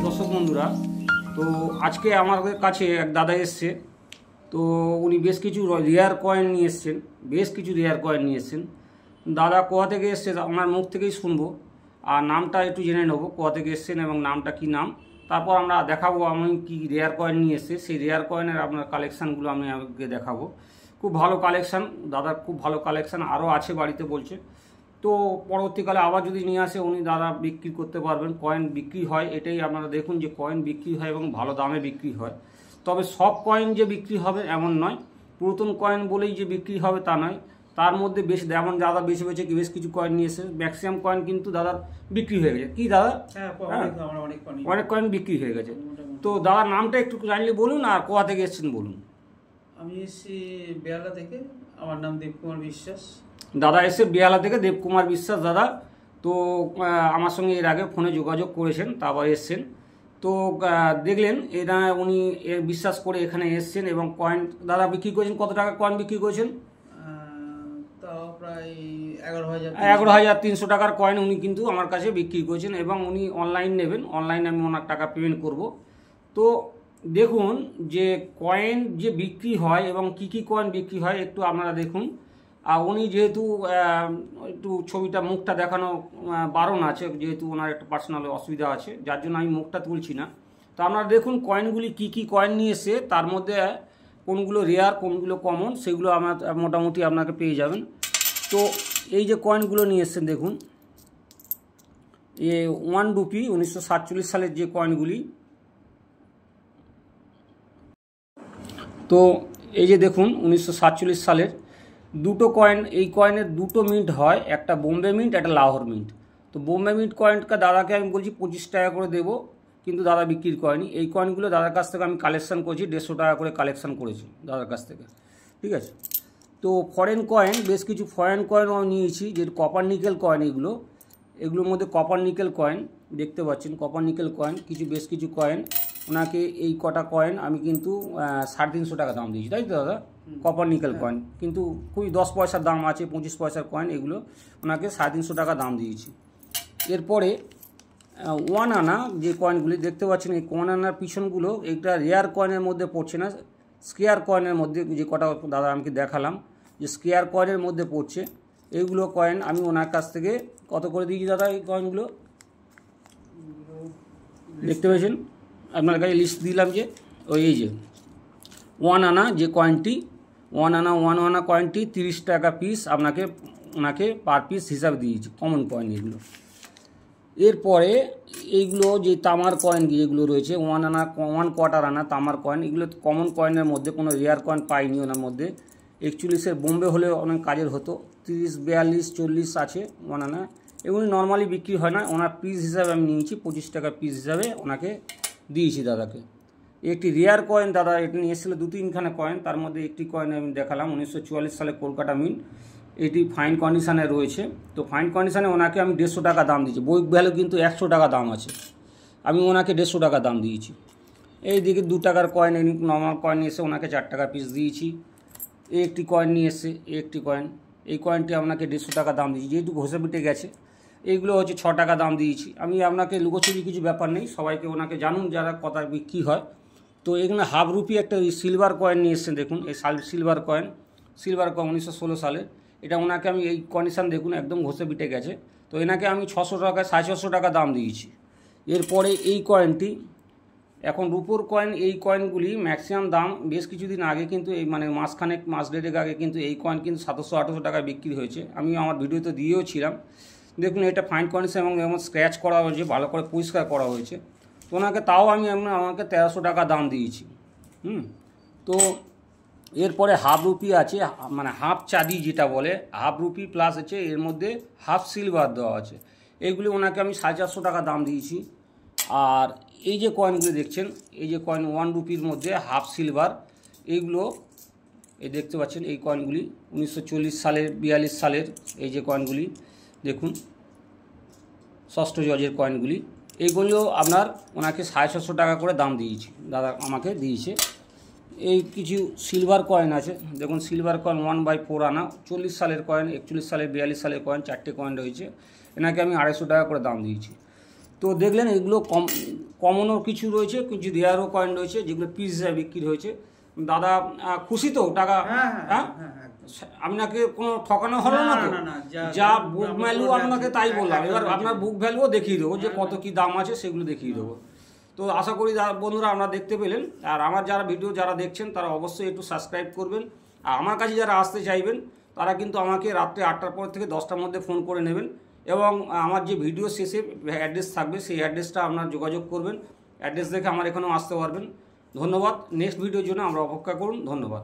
দর্শক বন্ধুরা, তো আজকে আমাদের কাছে এক দাদা এসছে। তো উনি বেশ কিছু রেয়ার কয়েন নিয়ে এসছেন। দাদা কোথা থেকে এসছে আমার মুখ থেকেই শুনবো, আর নামটা একটু জেনে নেবো কোথা থেকে এসছেন এবং নামটা কি নাম। তারপর আমরা দেখাবো আমি কি রেয়ার কয়েন নিয়ে এসছে, সেই রেয়ার কয়েনের আপনার কালেকশানগুলো আমি আপনাকে দেখাবো। খুব ভালো কালেকশান, দাদার খুব ভালো কালেকশান আরও আছে বাড়িতে বলছে। তো পরবর্তীকালে আবার যদি নিয়ে আসে উনি দাদা বিক্রি করতে পারবেন। কয়েন বিক্রি হয়, এটাই আপনারা দেখুন যে কয়েন বিক্রি হয় এবং ভালো দামে বিক্রি হয়। তবে সব কয়েন যে বিক্রি হবে এমন নয়, পুরাতন কয়েন বলেই যে বিক্রি হবে তা নয়। তার মধ্যে বেশ যেমন দাদা বেছে বেশ কিছু কয়েন নিয়ে এসে ম্যাক্সিমাম কয়েন কিন্তু দাদার বিক্রি হয়ে গেছে। কি দাদা? অনেক কয়েন বিক্রি হয়ে গেছে। তো দাদার নামটা একটু জানলে বলুন, আর কোথা থেকে এসেছেন বলুন। আমি এসেছি বেহালা থেকে, আমার নাম দেবকুমার বিশ্বাস। দাদা এসে বেহালা থেকে দেবকুমার বিশ্বাস দাদা। তো আমার সঙ্গে এর আগে ফোনে যোগাযোগ করেছেন, তারপর এসছেন। তো দেখলেন এরা উনি বিশ্বাস করে এখানে এসছেন এবং কয়েন দাদা বিক্রি করেছেন। কত টাকা কয়েন বিক্রি করেছেন? তাও প্রায় 11,000। 11,300 টাকার কয়েন উনি কিন্তু আমার কাছে বিক্রি করেছেন এবং উনি অনলাইন নেবেন। অনলাইনে আমি ওনার টাকা পেমেন্ট করব। তো দেখুন যে কয়েন যে বিক্রি হয় এবং কি কি কয়েন বিক্রি হয় একটু আপনারা দেখুন। আর উনি যেহেতু একটু ছবিটা মুখটা দেখানো বারণ আছে, যেহেতু ওনার একটা পার্সোনাল অসুবিধা আছে, যার জন্য আমি মুখটা তুলছি না। তো আপনারা দেখুন কয়েনগুলি কি কি কয়েন নিয়ে এসে, তার মধ্যে কোনগুলো রেয়ার কোনগুলো কমন সেগুলো আমরা মোটামুটি আপনাকে পেয়ে যাবেন। তো এই যে কয়েনগুলো নিয়ে এসছেন দেখুন, এ 1 রুপি 1947 সালের যে কয়েনগুলি। তো এই যে দেখুন 1947 সালের দুটো কয়েন, এই কয়েনের দুটো মিন্ট হয়, একটা বোম্বে মিন্ট একটা লাহোর মিন্ট। তো বোম্বে মিন্ট কয়েনটা দাদাকে আমি বলছি 25 টাকা করে দেবো, কিন্তু দাদা বিক্রি করেনি। এই কয়েনগুলো দাদার কাছ থেকে আমি কালেকশান করেছি, 150 টাকা করে কালেকশান করেছি দাদার কাছ থেকে, ঠিক আছে। তো ফরেন কয়েন, বেশ কিছু ফরেন কয়েন আমি নিয়েছি, যে কপার নিকেল কয়েন। এগুলোর মধ্যে কপার নিকেল কয়েন দেখতে পাচ্ছেন, কপার নিকেল কয়েন বেশ কিছু কয়েন। ওনাকে এই কটা কয়েন আমি কিন্তু 350 টাকা দাম দিয়েছি, তাই তো দাদা? কপার নিকেল কয়েন কিন্তু খুবই 10 পয়সার দাম আছে, 25 পয়সার কয়েন, এগুলো ওনাকে 350 টাকা দাম দিয়েছি। এরপরে 1 আনা যে কয়েনগুলি দেখতে পাচ্ছেন, এই 1 আনার পিছনগুলো এইটা রেয়ার কয়েনের মধ্যে পড়ছে না, স্কেয়ার কয়েনের মধ্যে যে কটা দাদা আমাকে দেখালাম যে স্কেয়ার কয়েনের মধ্যে পড়ছে, এইগুলো কয়েন আমি ওনার কাছ থেকে কত করে দিয়েছি দাদা? এই কয়েনগুলো দেখতে পেয়েছেন, আপনার কাছে লিস্ট দিলাম যে ওই এই যে 1 আনা যে কয়েনটি, 1 আনা কয়েনটি 30 টাকা পিস ওনাকে পার পিস হিসাবে দিয়েছি, কমন কয়েন এগুলো। এরপরে এইগুলো যে তামার কয়েন যেগুলো রয়েছে, 1 আনা 1 কোয়ার্টার আনা তামার কয়েন, এগুলো কমন কয়েনের মধ্যে কোনো রেয়ার কয়েন পাইনি ওনার মধ্যে। 41-এর বোম্বে হলে অনেক কাজের হতো। 30, 42, 40 আছে 1 আনা। এগুলি নর্মালি বিক্রি হয় না, ওনার পিস হিসাবে আমি নিয়েছি 25 টাকা পিস হিসাবে ওনাকে দিয়েছি দাদাকে। একটি রেয়ার কয়েন দাদা এটি নিয়ে এসেছিলো 2-3খানা কয়েন, তার মধ্যে একটি কয়েন আমি দেখালাম 1944 সালে কলকাতা মিন্ট। এটি ফাইন কন্ডিশানে রয়েছে। তো ফাইন কন্ডিশানে ওনাকে আমি 150 টাকা দাম দিয়েছি, বই ভ্যালু কিন্তু 100 টাকা দাম আছে, আমি ওনাকে 150 টাকা দাম দিয়েছি। এই দিকে 2 টাকার কয়েন, নর্মাল কয়েন এসে ওনাকে 4 টাকা পিস দিয়েছি। এই একটি কয়েন নিয়ে এসে, এই কয়েনটি আপনাকে 150 টাকা দাম দিয়েছি, যেহেতু ঘষে পিটে গেছে। এইগুলো হচ্ছে 6 টাকা দাম দিয়েছি। আমি আপনাকে লুকোচুরি কিছু ব্যাপার নেই, সবাইকে ওনাকে জানুন যারা কথা বিক্রি হয়। তো এখানে 1/2 রুপি একটা সিলভার কয়েন নিয়ে এসছেন দেখুন, এই সিলভার কয়েন 1916 সালে। এটা ওনাকে আমি এই কন্ডিশান দেখুন একদম ঘষে পিটে গেছে, তো এনাকে আমি 600 টাকা 650 টাকা দাম দিয়েছি। এরপরে এই কয়েনটি এখন রুপোর কয়েন, এই কয়েনগুলি ম্যাক্সিমাম দাম বেশ কিছুদিন আগে কিন্তু এই মানে মাস দেড়েক আগে কিন্তু এই কয়েন কিন্তু 700-800 টাকায় বিক্রি হয়েছে, আমি আমার ভিডিওতে দিয়েও ছিলাম। দেখুন এটা ফাইন কন্ডিশন এবং যেমন স্ক্র্যাচ করা হয়েছে, ভালো করে পরিষ্কার করা হয়েছে। তো ওনাকে তাও আমাকে 1300 টাকা দাম দিয়েছি। তো এরপরে 1/2 রুপি আছে, মানে হাফ চাঁদি যেটা বলে, 1/2 রুপি প্লাস আছে এর মধ্যে হাফ সিলভার দেওয়া আছে, এইগুলি ওনাকে আমি 450 টাকা দাম দিয়েছি। আর এই যে কয়েনগুলি দেখছেন, এই যে কয়েন 1 রুপির মধ্যে হাফ সিলভার, এইগুলো এই দেখতে পাচ্ছেন, এই কয়েনগুলি 1940 সালের 42 সালের এই যে কয়েনগুলি দেখুন, ষষ্ঠ জজের কয়েনগুলি, এইগুলো আপনার ওনাকে 650 টাকা করে দাম দিয়েছি, দাদা আমাকে দিয়েছে। এই কিছু সিলভার কয়েন আছে দেখুন, সিলভার কয়েন 1/4 আনা 40 সালের কয়েন, 41 সালের 42 সালের কয়েন, 4টে কয়েন রয়েছে, এনাকে আমি 250 টাকা করে দাম দিয়েছি। তো দেখলেন এগুলো কমনও কিছু রয়েছে, কিছু রেয়ারও কয়েন রয়েছে যেগুলো পিস হিসাবে বিক্রি হয়েছে। দাদা খুশি তো টাকা? হ্যাঁ, আপনাকে কোনো ঠকানো হলো না তো? যা বুক ভ্যালু আপনাকে তাই বললাম, এবার আপনার বুক ভ্যালুও দেখিয়ে দেবো যে কত কি দাম আছে সেগুলো দেখিয়ে দেবো। তো আশা করি বন্ধুরা আপনারা দেখতে পেলেন। আর আমার যারা ভিডিও যারা দেখছেন তারা অবশ্যই একটু সাবস্ক্রাইব করবেন। আর আমার কাছে যারা আসতে চাইবেন তারা কিন্তু আমাকে রাত্রে 8টার পর থেকে 10টার মধ্যে ফোন করে নেবেন, এবং আমার যে ভিডিও শেষে অ্যাড্রেস থাকবে সেই অ্যাড্রেসটা আপনার যোগাযোগ করবেন। অ্যাড্রেস দেখে আমার এখানেও আসতে পারবেন। ধন্যবাদ। নেক্সট ভিডিওর জন্য আমরা অপেক্ষা করুন। ধন্যবাদ।